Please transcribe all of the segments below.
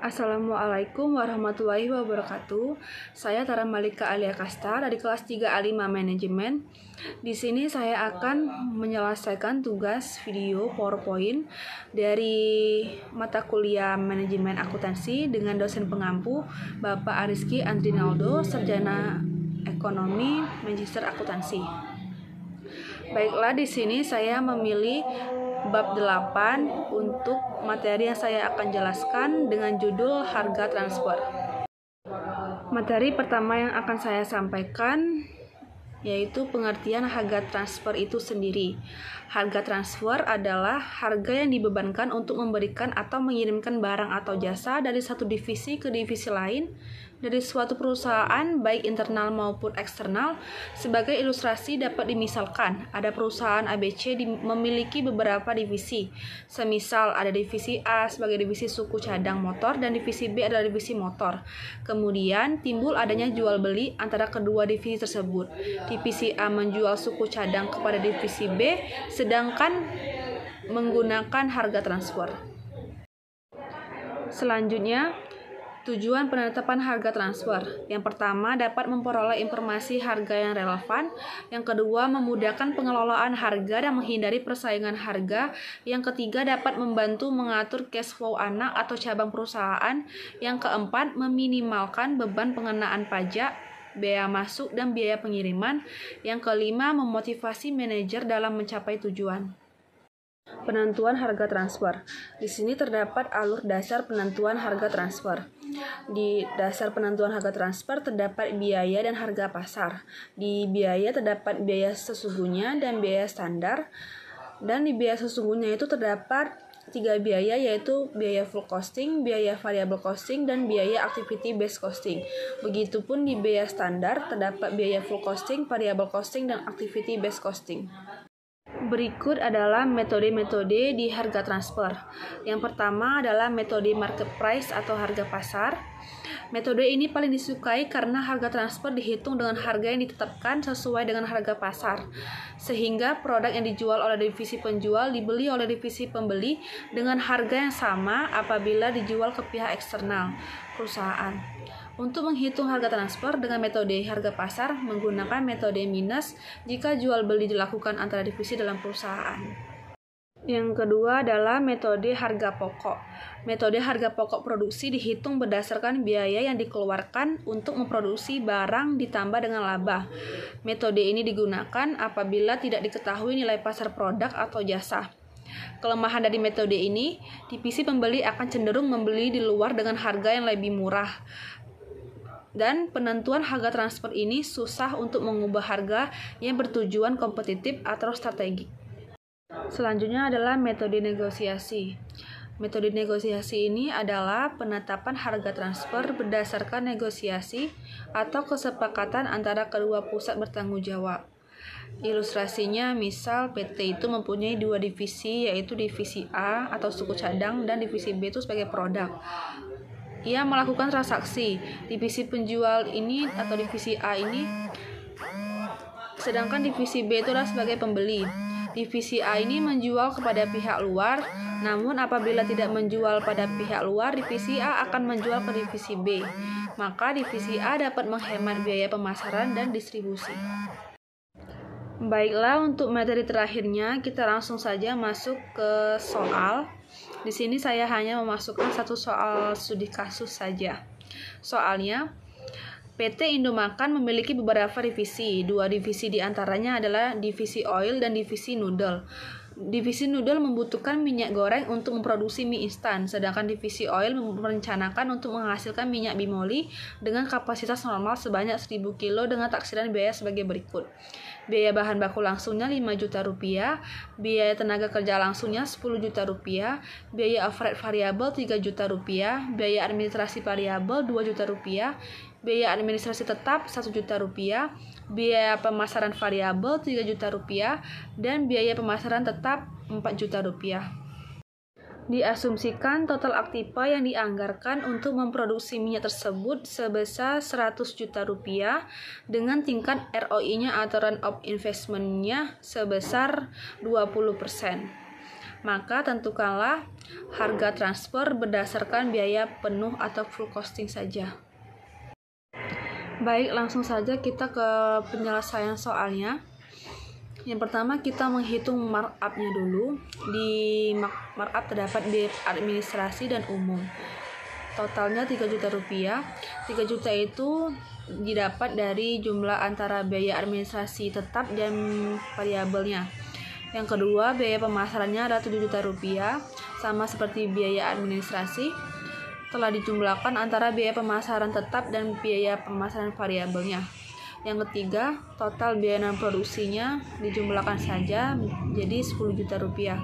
Assalamualaikum warahmatullahi wabarakatuh. Saya Tara Malika Alia Kasta dari kelas 3A5 Manajemen. Di sini saya akan menyelesaikan tugas video PowerPoint dari mata kuliah Manajemen Akuntansi dengan dosen pengampu Bapak Ariski Andrinaldo, Sarjana Ekonomi Magister Akuntansi. Baiklah, di sini saya memilih bab 8 untuk materi yang saya akan jelaskan dengan judul harga transfer. Materi pertama yang akan saya sampaikan yaitu pengertian harga transfer itu sendiri. Harga transfer adalah harga yang dibebankan untuk memberikan atau mengirimkan barang atau jasa dari satu divisi ke divisi lain dari suatu perusahaan baik internal maupun eksternal. Sebagai ilustrasi dapat dimisalkan ada perusahaan ABC memiliki beberapa divisi. Semisal ada divisi A sebagai divisi suku cadang motor dan divisi B adalah divisi motor. Kemudian timbul adanya jual beli antara kedua divisi tersebut. Divisi A menjual suku cadang kepada divisi B sedangkan menggunakan harga transfer. Selanjutnya, tujuan penetapan harga transfer. Yang pertama, dapat memperoleh informasi harga yang relevan. Yang kedua, memudahkan pengelolaan harga dan menghindari persaingan harga. Yang ketiga, dapat membantu mengatur cash flow anak atau cabang perusahaan. Yang keempat, meminimalkan beban pengenaan pajak, biaya masuk, dan biaya pengiriman. Yang kelima, memotivasi manajer dalam mencapai tujuan. Penentuan harga transfer. Di sini terdapat alur dasar penentuan harga transfer. Di dasar penentuan harga transfer terdapat biaya dan harga pasar. Di biaya terdapat biaya sesungguhnya dan biaya standar. Dan di biaya sesungguhnya itu terdapat 3 biaya, yaitu biaya full costing, biaya variable costing, dan biaya activity based costing. Begitupun di biaya standar terdapat biaya full costing, variable costing, dan activity based costing. Berikut adalah metode-metode di harga transfer. Yang pertama adalah metode market price atau harga pasar. Metode ini paling disukai karena harga transfer dihitung dengan harga yang ditetapkan sesuai dengan harga pasar, sehingga produk yang dijual oleh divisi penjual dibeli oleh divisi pembeli dengan harga yang sama apabila dijual ke pihak eksternal perusahaan. Untuk menghitung harga transfer dengan metode harga pasar menggunakan metode minus jika jual beli dilakukan antara divisi dalam perusahaan. Yang kedua adalah metode harga pokok. Metode harga pokok produksi dihitung berdasarkan biaya yang dikeluarkan untuk memproduksi barang ditambah dengan laba. Metode ini digunakan apabila tidak diketahui nilai pasar produk atau jasa. Kelemahan dari metode ini, divisi pembeli akan cenderung membeli di luar dengan harga yang lebih murah. Dan penentuan harga transfer ini susah untuk mengubah harga yang bertujuan kompetitif atau strategik. Selanjutnya adalah metode negosiasi. Metode negosiasi ini adalah penetapan harga transfer berdasarkan negosiasi atau kesepakatan antara kedua pusat bertanggung jawab. Ilustrasinya, misal PT itu mempunyai 2 divisi, yaitu divisi A atau suku cadang dan divisi B itu sebagai produk. Ia melakukan transaksi divisi penjual ini atau divisi A ini, sedangkan divisi B itu adalah sebagai pembeli. Divisi A ini menjual kepada pihak luar, namun apabila tidak menjual pada pihak luar, divisi A akan menjual ke divisi B. Maka divisi A dapat menghemat biaya pemasaran dan distribusi. Baiklah, untuk materi terakhirnya kita langsung saja masuk ke soal. Di sini saya hanya memasukkan 1 soal studi kasus saja. Soalnya, PT Indomakan memiliki beberapa divisi. 2 divisi diantaranya adalah divisi oil dan divisi noodle. Divisi noodle membutuhkan minyak goreng untuk memproduksi mie instan, sedangkan divisi oil merencanakan untuk menghasilkan minyak bimoli dengan kapasitas normal sebanyak 1000 kg dengan taksiran biaya sebagai berikut. Biaya bahan baku langsungnya 5 juta rupiah, biaya tenaga kerja langsungnya 10 juta rupiah, biaya overhead variabel 3 juta rupiah, biaya administrasi variabel 2 juta rupiah, biaya administrasi tetap 1 juta rupiah, biaya pemasaran variabel 3 juta rupiah, dan biaya pemasaran tetap 4 juta rupiah. Diasumsikan total aktiva yang dianggarkan untuk memproduksi minyak tersebut sebesar 100 juta rupiah dengan tingkat ROI-nya atau rate of investment-nya sebesar 20%. Maka tentukanlah harga transfer berdasarkan biaya penuh atau full costing saja. Baik, langsung saja kita ke penyelesaian soalnya. Yang pertama kita menghitung markup-nya dulu. Di markup terdapat biaya administrasi dan umum. Totalnya 3 juta rupiah. 3 juta itu didapat dari jumlah antara biaya administrasi tetap dan variabelnya. Yang kedua, biaya pemasarannya adalah 7 juta rupiah, sama seperti biaya administrasi. Telah dijumlahkan antara biaya pemasaran tetap dan biaya pemasaran variabelnya. Yang ketiga, total biaya non produksinya dijumlahkan saja jadi 10 juta rupiah.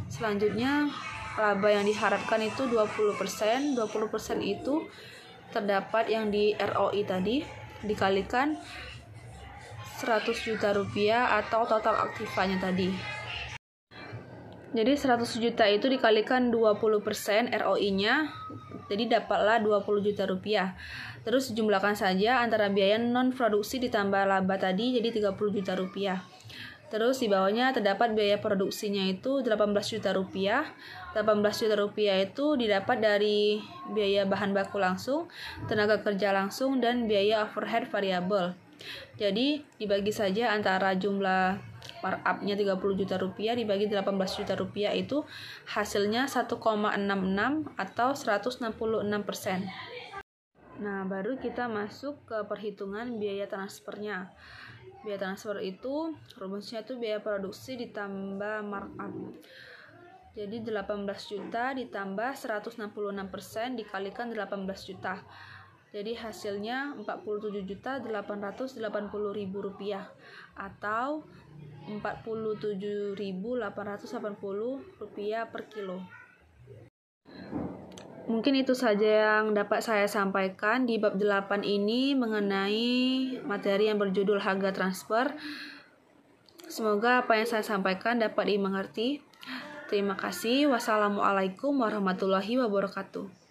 Selanjutnya, laba yang diharapkan itu 20%. 20% itu terdapat yang di ROI tadi dikalikan 100 juta rupiah atau total aktifanya tadi. Jadi 100 juta itu dikalikan 20% ROI-nya, jadi dapatlah 20 juta rupiah. Terus jumlahkan saja antara biaya non produksi ditambah laba tadi jadi 30 juta rupiah. Terus di bawahnya terdapat biaya produksinya itu 18 juta rupiah. 18 juta rupiah itu didapat dari biaya bahan baku langsung, tenaga kerja langsung, dan biaya overhead variabel. Jadi dibagi saja antara jumlah markup-nya 30 juta rupiah dibagi 18 juta rupiah itu hasilnya 1,66 atau 166%. Nah, baru kita masuk ke perhitungan biaya transfernya. Biaya transfer itu rumusnya itu biaya produksi ditambah markup. Jadi 18 juta ditambah 166% dikalikan 18 juta. Jadi hasilnya 47.880.000 rupiah atau 47.880 rupiah per kilo. Mungkin itu saja yang dapat saya sampaikan di bab 8 ini mengenai materi yang berjudul harga transfer. Semoga apa yang saya sampaikan dapat dimengerti. Terima kasih. Wassalamualaikum warahmatullahi wabarakatuh.